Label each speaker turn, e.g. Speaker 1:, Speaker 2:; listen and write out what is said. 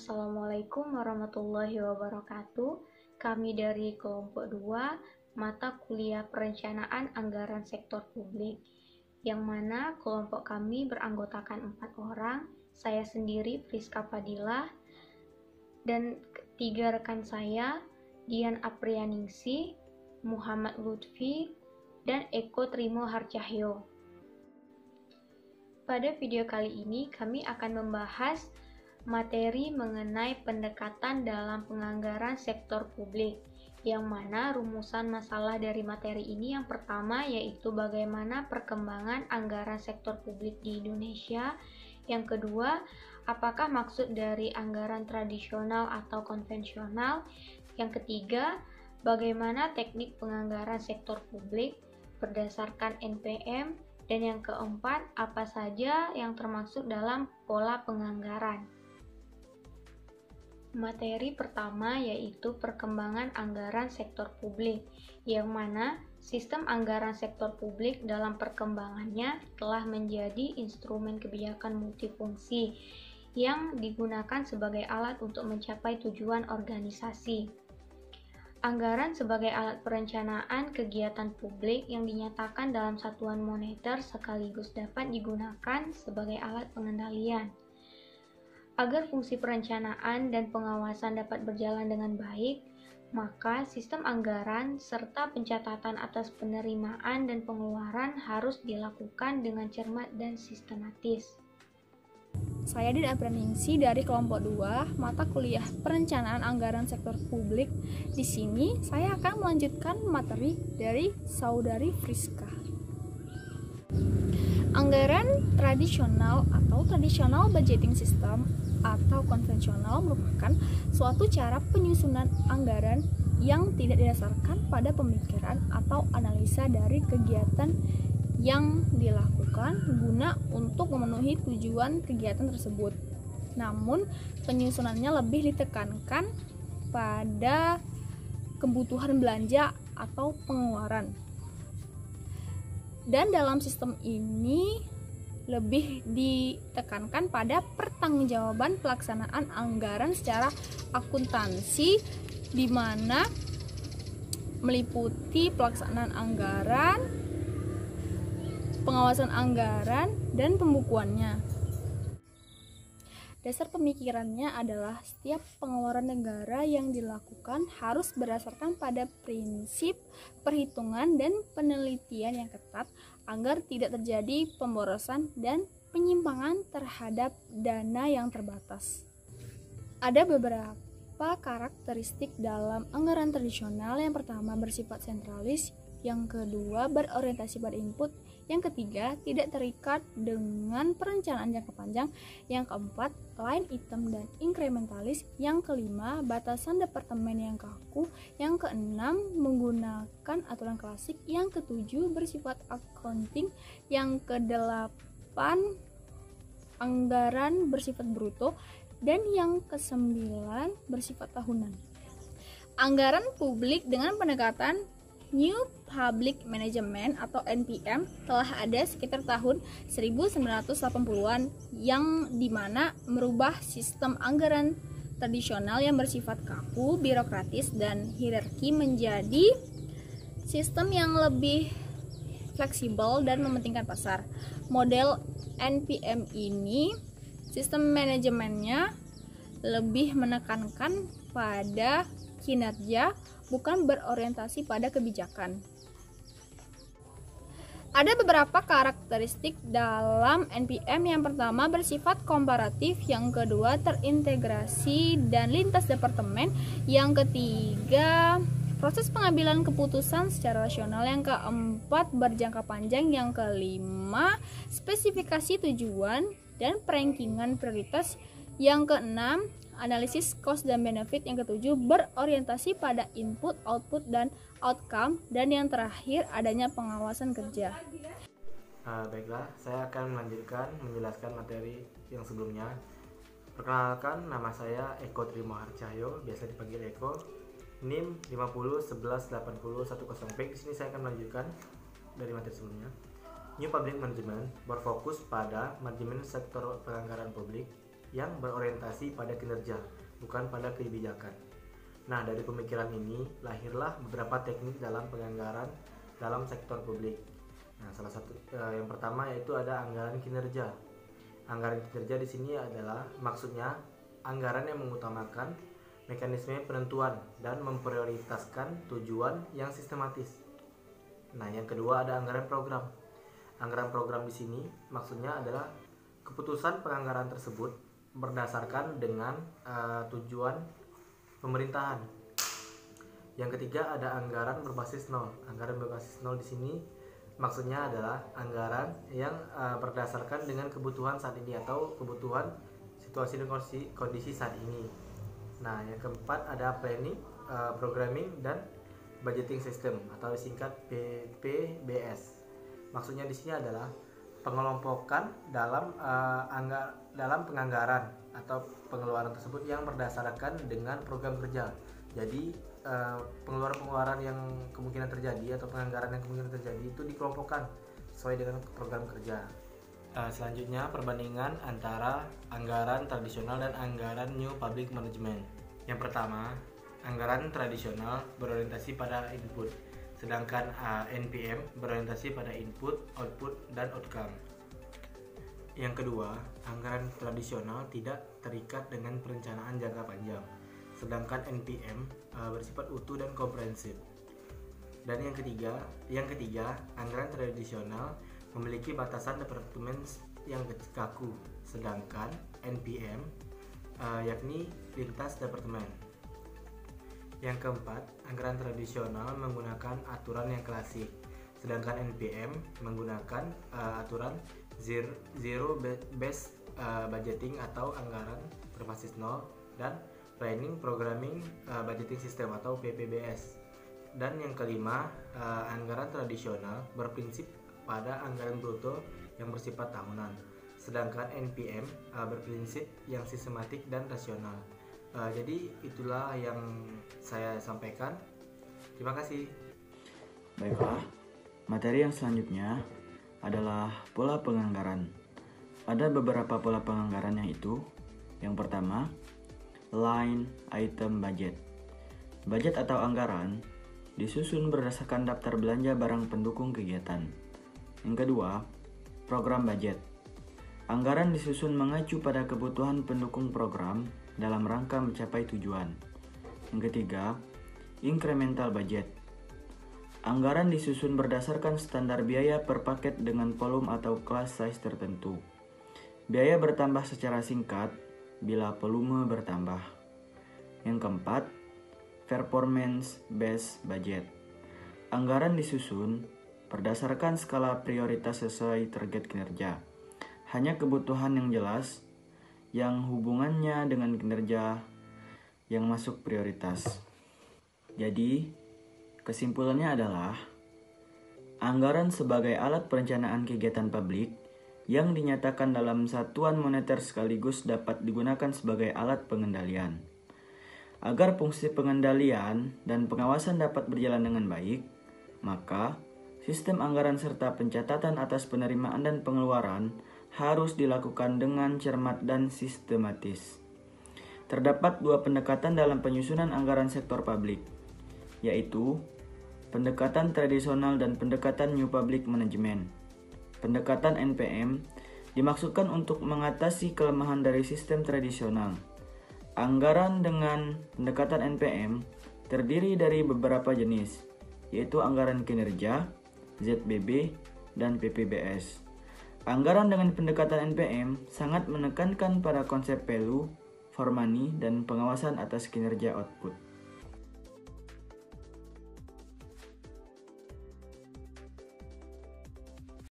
Speaker 1: Assalamualaikum warahmatullahi wabarakatuh. Kami dari kelompok 2, mata kuliah perencanaan anggaran sektor publik, yang mana kelompok kami beranggotakan 4 orang, saya sendiri Priska Fadilah, dan 3 rekan saya, Dian Aprianingsih, Muhammad Lutfi, dan Eko Trimo Harcahyo. Pada video kali ini kami akan membahas materi mengenai pendekatan dalam penganggaran sektor publik, yang mana rumusan masalah dari materi ini yang pertama yaitu bagaimana perkembangan anggaran sektor publik di Indonesia, yang kedua apakah maksud dari anggaran tradisional atau konvensional, yang ketiga bagaimana teknik penganggaran sektor publik berdasarkan NPM, dan yang keempat apa saja yang termasuk dalam pola penganggaran. Materi pertama yaitu perkembangan anggaran sektor publik, yang mana sistem anggaran sektor publik dalam perkembangannya telah menjadi instrumen kebijakan multifungsi yang digunakan sebagai alat untuk mencapai tujuan organisasi. Anggaran sebagai alat perencanaan kegiatan publik yang dinyatakan dalam satuan moneter sekaligus dapat digunakan sebagai alat pengendalian. Agar fungsi perencanaan dan pengawasan dapat berjalan dengan baik, maka sistem anggaran serta pencatatan atas penerimaan dan pengeluaran harus dilakukan dengan cermat dan sistematis.
Speaker 2: Saya Dian Aprianingsih dari kelompok 2, mata kuliah perencanaan anggaran sektor publik. Di sini saya akan melanjutkan materi dari saudari Priska. Anggaran tradisional atau traditional budgeting system atau konvensional merupakan suatu cara penyusunan anggaran yang tidak didasarkan pada pemikiran atau analisa dari kegiatan yang dilakukan guna untuk memenuhi tujuan kegiatan tersebut. Namun, penyusunannya lebih ditekankan pada kebutuhan belanja atau pengeluaran. Dan dalam sistem ini lebih ditekankan pada pertanggungjawaban pelaksanaan anggaran secara akuntansi, di mana meliputi pelaksanaan anggaran, pengawasan anggaran, dan pembukuannya. Dasar pemikirannya adalah setiap pengeluaran negara yang dilakukan harus berdasarkan pada prinsip perhitungan dan penelitian yang ketat agar tidak terjadi pemborosan dan penyimpangan terhadap dana yang terbatas. Ada beberapa karakteristik dalam anggaran tradisional. Yang pertama, bersifat sentralis, yang kedua, berorientasi pada input, yang ketiga, tidak terikat dengan perencanaan jangka panjang, yang keempat, line item dan inkrementalis, yang kelima, batasan departemen yang kaku, yang keenam, menggunakan aturan klasik, yang ketujuh, bersifat accounting, yang kedelapan, anggaran bersifat bruto, dan yang kesembilan, bersifat tahunan. Anggaran publik dengan pendekatan New Public Management atau NPM telah ada sekitar tahun 1980-an, yang dimana merubah sistem anggaran tradisional yang bersifat kaku, birokratis, dan hierarki menjadi sistem yang lebih fleksibel dan mementingkan pasar. Model NPM ini, sistem manajemennya lebih menekankan pada kinerja, bukan berorientasi pada kebijakan. Ada beberapa karakteristik dalam NPM. Yang pertama, bersifat komparatif, yang kedua, terintegrasi dan lintas departemen, yang ketiga, proses pengambilan keputusan secara rasional, yang keempat, berjangka panjang, yang kelima, spesifikasi tujuan dan perankingan prioritas, yang keenam, analisis cost dan benefit, yang ketujuh, berorientasi pada input, output, dan outcome, dan yang terakhir, adanya pengawasan kerja.
Speaker 3: Baiklah, saya akan melanjutkan menjelaskan materi yang sebelumnya. Perkenalkan, nama saya Eko Trimo Harcahyo, biasa dipanggil Eko. NIM 50118010P. Di sini saya akan melanjutkan dari materi sebelumnya. New Public Management berfokus pada manajemen sektor penganggaran publik yang berorientasi pada kinerja bukan pada kebijakan. Nah, dari pemikiran ini lahirlah beberapa teknik dalam penganggaran dalam sektor publik. Nah, salah satu yang pertama yaitu ada anggaran kinerja. Anggaran kinerja di sini adalah maksudnya anggaran yang mengutamakan mekanisme penentuan dan memprioritaskan tujuan yang sistematis. Nah, yang kedua ada anggaran program. Anggaran program di sini maksudnya adalah keputusan penganggaran tersebut berdasarkan dengan tujuan pemerintahan. Yang ketiga ada anggaran berbasis nol. Anggaran berbasis nol di sini maksudnya adalah anggaran yang berdasarkan dengan kebutuhan saat ini atau kebutuhan situasi dan kondisi saat ini. Nah, yang keempat ada planning, programming dan budgeting system atau disingkat PPBS. Maksudnya di sini adalah pengelompokan dalam penganggaran atau pengeluaran tersebut yang berdasarkan dengan program kerja. Jadi pengeluaran-pengeluaran yang kemungkinan terjadi atau penganggaran yang kemungkinan terjadi itu dikelompokkan sesuai dengan program kerja. Selanjutnya perbandingan antara anggaran tradisional dan anggaran New Public Management. Yang pertama, anggaran tradisional berorientasi pada input, sedangkan NPM berorientasi pada input, output, dan outcome. Yang kedua, anggaran tradisional tidak terikat dengan perencanaan jangka panjang, sedangkan NPM bersifat utuh dan komprehensif. Dan yang ketiga, anggaran tradisional memiliki batasan departemen yang kaku, sedangkan NPM yakni lintas departemen. Yang keempat, anggaran tradisional menggunakan aturan yang klasik, sedangkan NPM menggunakan aturan zero based budgeting atau anggaran berbasis nol, dan planning, programming, budgeting system atau PPBS. Dan yang kelima, anggaran tradisional berprinsip pada anggaran bruto yang bersifat tahunan, sedangkan NPM berprinsip yang sistematik dan rasional. Jadi itulah yang saya sampaikan. Terima kasih.
Speaker 4: Baiklah, materi yang selanjutnya adalah pola penganggaran. Ada beberapa pola penganggaran yaitu: yang pertama, line item budget. Budget atau anggaran disusun berdasarkan daftar belanja barang pendukung kegiatan. Yang kedua, program budget. Anggaran disusun mengacu pada kebutuhan pendukung program dalam rangka mencapai tujuan. Yang ketiga, incremental budget. Anggaran disusun berdasarkan standar biaya per paket dengan volume atau class size tertentu. Biaya bertambah secara singkat bila volume bertambah. Yang keempat, performance based budget. Anggaran disusun berdasarkan skala prioritas sesuai target kinerja. Hanya kebutuhan yang jelas yang hubungannya dengan kinerja yang masuk prioritas. Jadi, kesimpulannya adalah anggaran sebagai alat perencanaan kegiatan publik yang dinyatakan dalam satuan moneter sekaligus dapat digunakan sebagai alat pengendalian. Agar fungsi pengendalian dan pengawasan dapat berjalan dengan baik, maka sistem anggaran serta pencatatan atas penerimaan dan pengeluaran harus dilakukan dengan cermat dan sistematis. Terdapat dua pendekatan dalam penyusunan anggaran sektor publik, yaitu pendekatan tradisional dan pendekatan New Public Management. Pendekatan NPM dimaksudkan untuk mengatasi kelemahan dari sistem tradisional. Anggaran dengan pendekatan NPM terdiri dari beberapa jenis, yaitu anggaran kinerja, ZBB, dan PPBS. Anggaran dengan pendekatan NPM sangat menekankan pada konsep value for money dan pengawasan atas kinerja output.